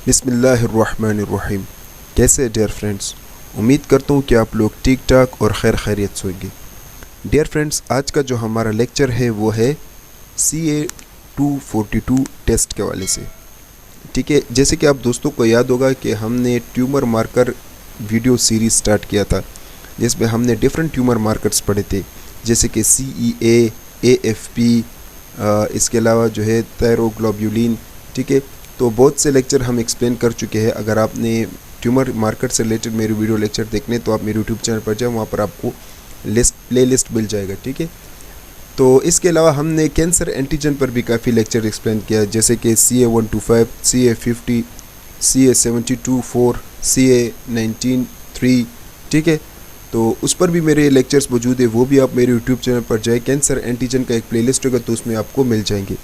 बिस्मिल्लाहिर्रहमानिर्रहीम। कैसे dear friends, उम्मीद करता हूँ कि आप लोग ठीक ठाक और खैर खैरियत से होंगे। डियर फ्रेंड्स, आज का जो हमारा लेक्चर है वो है CA242 टेस्ट के वाले से। ठीक है, जैसे कि आप दोस्तों को याद होगा कि हमने tumour marker video series start किया था जिसमें हमने डिफरेंट ट्यूमर मार्कर्स पढ़े थे, जैसे कि CEA, AFP, इसके अलावा जो है थायरोग्लोब्यूलिन। ठीक है, तो बहुत से लेक्चर हम एक्सप्लेन कर चुके हैं। अगर आपने ट्यूमर मार्कर से रिलेटेड मेरे वीडियो लेक्चर देखने तो आप मेरे यूट्यूब चैनल पर जाएं, वहाँ पर आपको प्लेलिस्ट मिल जाएगा। ठीक है, तो इसके अलावा हमने कैंसर एंटीजन पर भी काफ़ी लेक्चर एक्सप्लेन किया, जैसे कि CA125, CA50, CA72-4, CA19-3। ठीक है, तो उस पर भी मेरे लेक्चर्स मौजूद है, वो भी आप मेरे यूट्यूब चैनल पर जाए। कैंसर एंटीजन का एक प्लेलिस्ट होगा तो उसमें आपको मिल जाएंगे।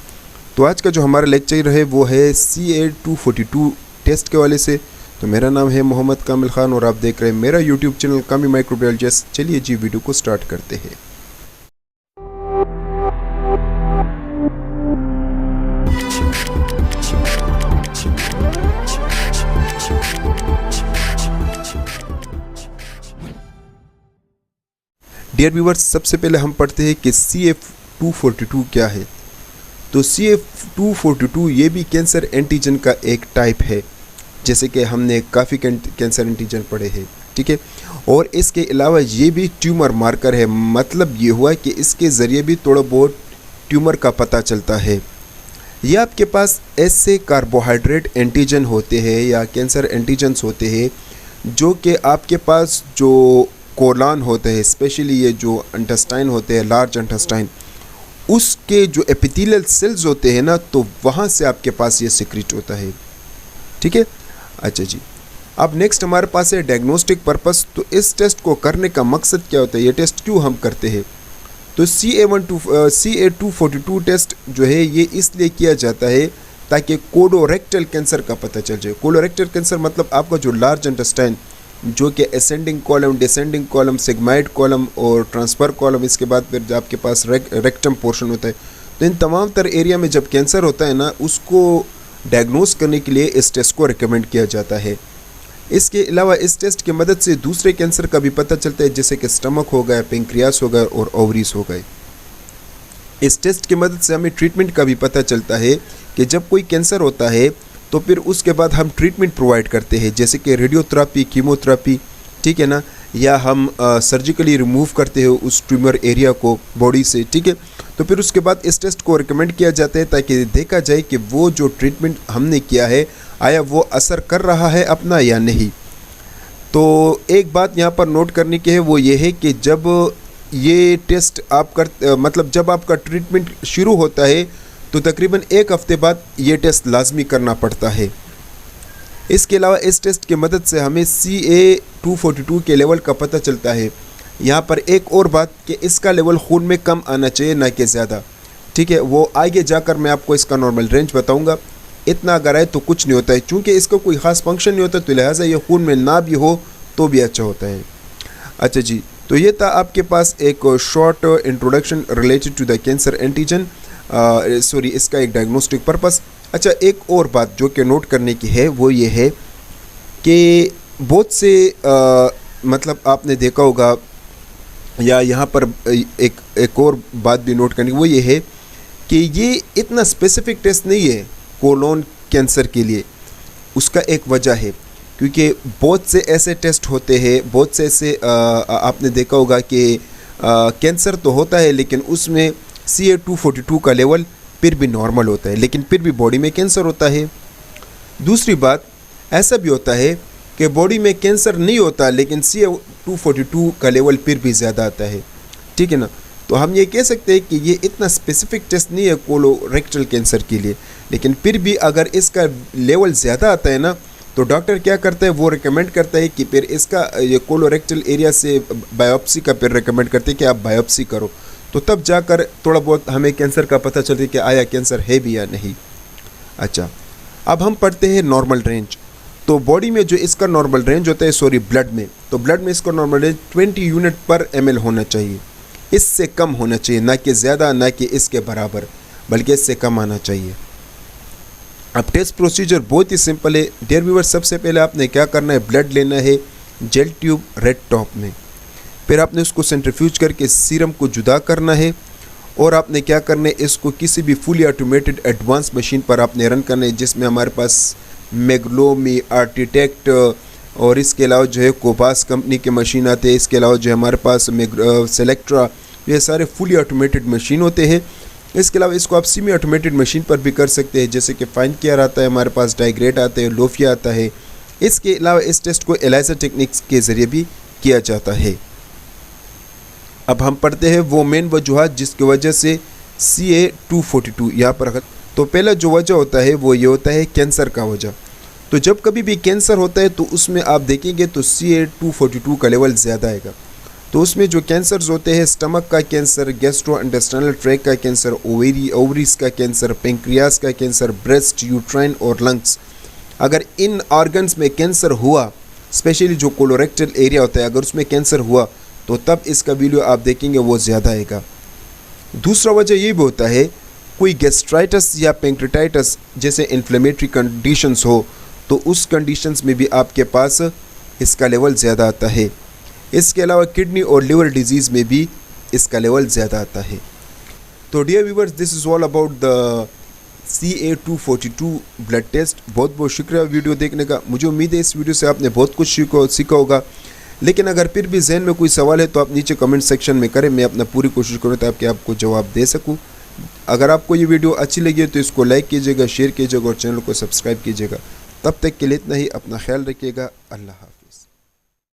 तो आज का जो हमारा लेक्चर है वो है CA242 टेस्ट के वाले से। तो मेरा नाम है मोहम्मद कामिल ख़ान और आप देख रहे हैं मेरा यूट्यूब चैनल कामी माइक्रोबायोलॉजिस्ट। चलिए जी वीडियो को स्टार्ट करते हैं। डियर व्यूअर्स, सबसे पहले हम पढ़ते हैं कि CA242 क्या है। तो CA242 ये भी कैंसर एंटीजन का एक टाइप है, जैसे कि हमने काफ़ी कैंसर एंटीजन पढ़े हैं। ठीक है, और इसके अलावा ये भी ट्यूमर मार्कर है। मतलब ये हुआ कि इसके ज़रिए भी थोड़ा बहुत ट्यूमर का पता चलता है। ये आपके पास ऐसे कार्बोहाइड्रेट एंटीजन होते हैं या कैंसर एंटीजन्स होते हैं जो कि आपके पास जो कोलान होते हैं, स्पेशली ये जो इंटेस्टाइन होते हैं, लार्ज इंटेस्टाइन, उसके जो एपिथेलियल सेल्स होते हैं ना, तो वहाँ से आपके पास ये सीक्रेट होता है। ठीक है, अच्छा जी। अब नेक्स्ट हमारे पास है डायग्नोस्टिक पर्पस। तो इस टेस्ट को करने का मकसद क्या होता है, ये टेस्ट क्यों हम करते हैं। तो CA242 टेस्ट जो है ये इसलिए किया जाता है ताकि कोलोरेक्टल कैंसर का पता चल जाए। कोलोरेक्टल कैंसर मतलब आपका जो लार्ज इंटेस्टाइन, जो कि ascending column, descending column, sigmoid column और ट्रांसफ़र कॉलम, इसके बाद फिर आपके पास रेक्टम पोर्शन होता है। तो इन तमाम तर एरिया में जब कैंसर होता है ना, उसको डायग्नोस करने के लिए इस टेस्ट को रिकमेंड किया जाता है। इसके अलावा इस टेस्ट की मदद से दूसरे कैंसर का भी पता चलता है, जैसे कि स्टमक हो गया, पेंक्रियास हो गया और ओवरीज हो गए। इस टेस्ट की मदद से हमें ट्रीटमेंट का भी पता चलता है कि जब कोई कैंसर होता है तो फिर उसके बाद हम ट्रीटमेंट प्रोवाइड करते हैं, जैसे कि रेडियोथेरेपी, कीमोथेरेपी। ठीक है ना, या हम सर्जिकली रिमूव करते हैं उस ट्यूमर एरिया को बॉडी से। ठीक है, तो फिर उसके बाद इस टेस्ट को रिकमेंड किया जाता है ताकि देखा जाए कि वो जो ट्रीटमेंट हमने किया है आया वो असर कर रहा है अपना या नहीं। तो एक बात यहाँ पर नोट करने की है, वो ये है कि जब ये टेस्ट आप मतलब जब आपका ट्रीटमेंट शुरू होता है तो तकरीबन एक हफ्ते बाद ये टेस्ट लाजमी करना पड़ता है। इसके अलावा इस टेस्ट की मदद से हमें CA242 के लेवल का पता चलता है। यहाँ पर एक और बात कि इसका लेवल खून में कम आना चाहिए, ना कि ज़्यादा। ठीक है, वो आगे जाकर मैं आपको इसका नॉर्मल रेंज बताऊँगा। इतना अगर आए तो कुछ नहीं होता है, चूँकि इसका कोई ख़ास फंक्शन नहीं होता, तो लिहाजा ये खून में ना भी हो तो भी अच्छा होता है। अच्छा जी, तो ये था आपके पास एक short introduction related to the cancer antigen, sorry इसका एक डायग्नोस्टिक पर्पस। अच्छा, एक और बात जो कि नोट करने की है वो ये है कि बहुत से मतलब आपने देखा होगा, या यहाँ पर एक और बात भी नोट करनी, वो ये है कि ये इतना स्पेसिफिक टेस्ट नहीं है कोलोन कैंसर के लिए। उसका एक वजह है, क्योंकि बहुत से ऐसे टेस्ट होते हैं, बहुत से ऐसे आपने देखा होगा कि कैंसर तो होता है लेकिन उसमें CA242 का लेवल फिर भी नॉर्मल होता है, लेकिन फिर भी बॉडी में कैंसर होता है। दूसरी बात, ऐसा भी होता है कि बॉडी में कैंसर नहीं होता लेकिन CA242 का लेवल फिर भी ज़्यादा आता है। ठीक है ना, तो हम ये कह सकते हैं कि ये इतना स्पेसिफिक टेस्ट नहीं है कोलोरेक्टल कैंसर के लिए, लेकिन फिर भी अगर इसका लेवल ज़्यादा आता है ना, तो डॉक्टर क्या करता है, वो रिकमेंड करता है कि फिर इसका ये कोलोरेक्टल एरिया से बायोप्सी का फिर रिकमेंड करते हैं कि आप बायोप्सी करो। तो तब जाकर थोड़ा बहुत हमें कैंसर का पता चलता है कि आया कैंसर है भी या नहीं। अच्छा, अब हम पढ़ते हैं नॉर्मल रेंज। तो बॉडी में जो इसका नॉर्मल रेंज होता है, सॉरी ब्लड में, तो ब्लड में इसका नॉर्मल रेंज 20 यूनिट पर ml होना चाहिए। इससे कम होना चाहिए, ना कि ज़्यादा, ना कि इसके बराबर, बल्कि इससे कम आना चाहिए। अब टेस्ट प्रोसीजर बहुत ही सिंपल है डियर व्यूअर्स। सबसे पहले आपने क्या करना है, ब्लड लेना है जेल ट्यूब रेड टॉप में, फिर आपने उसको सेंट्रीफ्यूज करके सीरम को जुदा करना है और आपने क्या करना है, इसको किसी भी फुली ऑटोमेटेड एडवांस मशीन पर आपने रन करना है, जिसमें हमारे पास मैग्लोमी, आर्किटेक्ट और इसके अलावा जो है कोबास कंपनी के मशीन आते हैं। इसके अलावा जो है हमारे पास सेलेक्ट्रा, ये सारे फुली ऑटोमेटेड मशीन होते हैं। इसके अलावा इसको आप सेमी ऑटोमेटेड मशीन पर भी कर सकते हैं, जैसे कि फाइन केयर आता है हमारे पास, डाइग्रेड आता है, लोफिया आता है। इसके अलावा इस टेस्ट को एलाइजा टेक्निक्स के ज़रिए भी किया जाता है। अब हम पढ़ते हैं वो मेन वजूहात जिसकी वजह से CA242 यहाँ पर। तो पहला जो वजह होता है वो ये होता है कैंसर का वजह। तो जब कभी भी कैंसर होता है तो उसमें आप देखेंगे तो CA242 का लेवल ज़्यादा आएगा। तो उसमें जो कैंसर्स होते हैं, स्टमक का कैंसर, गैस्ट्रो इंटेस्टाइनल ट्रैक्ट का कैंसर, ओवरीज का कैंसर, पेंक्रियास का कैंसर, ब्रेस्ट, यूट्राइन और लंग्स, अगर इन ऑर्गन्स में कैंसर हुआ, स्पेशली जो कोलोरेक्टल एरिया होता है, अगर उसमें कैंसर हुआ तो तब इसका वैल्यू आप देखेंगे वो ज़्यादा आएगा। दूसरा वजह ये भी होता है, कोई गैस्ट्राइटिस या पेंक्रेटाइटिस जैसे इन्फ्लेमेटरी कंडीशंस हो तो उस कंडीशंस में भी आपके पास इसका लेवल ज़्यादा आता है। इसके अलावा किडनी और लिवर डिजीज़ में भी इसका लेवल ज़्यादा आता है। तो dear viewers, this is all about the CA242 blood test. बहुत बहुत शुक्रिया वीडियो देखने का। मुझे उम्मीद है इस वीडियो से आपने बहुत कुछ सीखा होगा, लेकिन अगर फिर भी जहन में कोई सवाल है तो आप नीचे कमेंट सेक्शन में करें, मैं अपना पूरी कोशिश करूँ ताकि आपको जवाब दे सकूँ। अगर आपको ये वीडियो अच्छी लगी है तो इसको लाइक कीजिएगा, शेयर कीजिएगा और चैनल को सब्सक्राइब कीजिएगा। तब तक के लिए इतना ही, अपना ख्याल रखिएगा। अल्लाह।